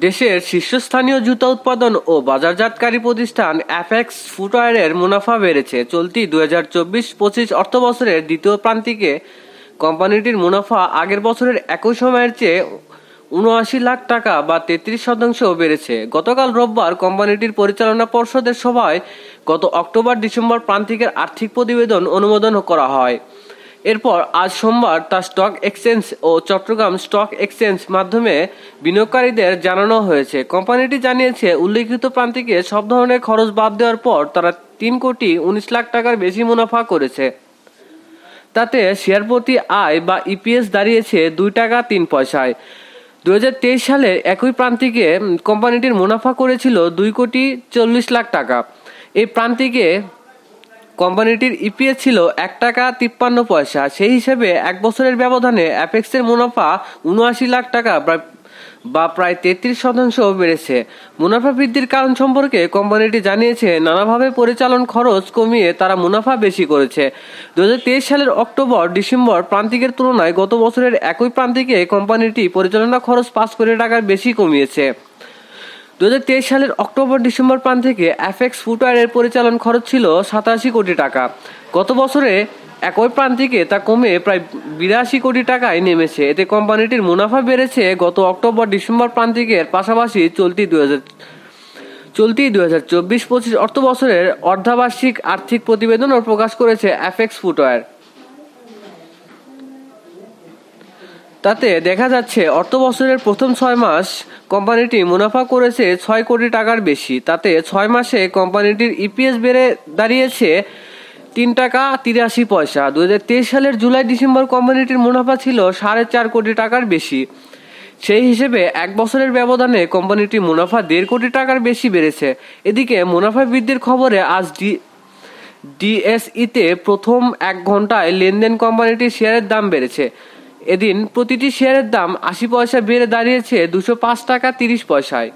দেশের শীর্ষস্থানীয় জুতা উৎপাদন ও বাজারজাতকারী প্রতিষ্ঠান অ্যাপেক্স ফুটওয়্যারের মুনাফা বেড়েছে। চলতি 2024-25 অর্থবছরের দ্বিতীয় প্রান্তিকে কোম্পানিটির মুনাফা আগের বছরের একই সময়ের চেয়ে ৭৯ লাখ টাকা বা 33% বেড়েছে। গতকাল রোববার কোম্পানিটির পরিচালনা পর্ষদের সভায় গত অক্টোবর-ডিসেম্বর প্রান্তিকের আর্থিক প্রতিবেদন অনুমোদন করা হয়। এরপর আজ সোমবার তা স্টক এক্সচেঞ্জ ও চট্টগ্রাম স্টক এক্সচেঞ্জ মাধ্যমে বিনিয়োগকারীদের জানানো হয়েছে। কোম্পানিটি জানিয়েছে, উল্লিখিত প্রান্তিকে সব ধরনের খরচ বাদ দেওয়ার পর তারা 3,19 লাখ টাকার বেশি মুনাফা করেছে। তাতে শেয়ার প্রতি আয় বা ইপিএস দাঁড়িয়েছে 2 টাকা 3 পয়সায়। 2023 সালের একই প্রান্তিকে কোম্পানিটির মুনাফা করেছিল 2,40 লাখ টাকা। এই প্রান্তিকে কোম্পানিটির ইপিএস ছিল 1 টাকা 53 পয়সা। সেই হিসেবে এক বছরের ব্যবধানে অ্যাপেক্সের মুনাফা 79 লাখ টাকা বা প্রায় 33% বেড়েছে। মুনাফা বৃদ্ধির কারণ সম্পর্কে কোম্পানিটি জানিয়েছে, নানাভাবে পরিচালন খরচ কমিয়ে তারা মুনাফা বেশি করেছে। 2023 সালের অক্টোবর-ডিসেম্বর প্রান্তিকের তুলনায় গত বছরের একই প্রান্তিকে কোম্পানিটি পরিচালনা খরচ 5 কোটি টাকার বেশি কমিয়েছে। 2023 সালের অক্টোবর-ডিসেম্বর প্রান্তিকে অ্যাপেক্স ফুটওয়্যারের পরিচালন খরচ ছিল 87 কোটি টাকা। গত বছরে একই প্রান্তিকে তা কমে প্রায় 82 কোটি টাকায় নেমেছে। এতে কোম্পানিটির মুনাফা বেড়েছে। গত অক্টোবর-ডিসেম্বর প্রান্তিকের পাশাপাশি চলতি 2024-25 অর্থবছরের অর্ধবার্ষিক আর্থিক প্রতিবেদনও প্রকাশ করেছে অ্যাপেক্স ফুটওয়্যার। তাতে দেখা যাচ্ছে, অর্থবছরের প্রথম 6 মাস কোম্পানিটি মুনাফা করেছে 6 কোটি টাকার বেশি। তাতে 6 মাসে কোম্পানিটির ইপিএস বেড়ে দাঁড়িয়েছে 3 টাকা 83 পয়সা। 2023 সালের জুলাই-ডিসেম্বর কোম্পানিটির মুনাফা ছিল 4.5 কোটি টাকার বেশি। সেই হিসেবে এক বছরের ব্যবধানে কোম্পানিটির মুনাফা 1.5 কোটি টাকার বেশি বেড়েছে। এদিকে মুনাফা বৃদ্ধির খবরে আজ ডিএসইতে প্রথম 1 ঘন্টায় লেনদেন কোম্পানিটির শেয়ারের দাম বেড়েছে। এদিন প্রতিটি শেয়ারের দাম 80 পয়সা বেড়ে দাঁড়িয়েছে 205 টাকা 30 পয়সায়।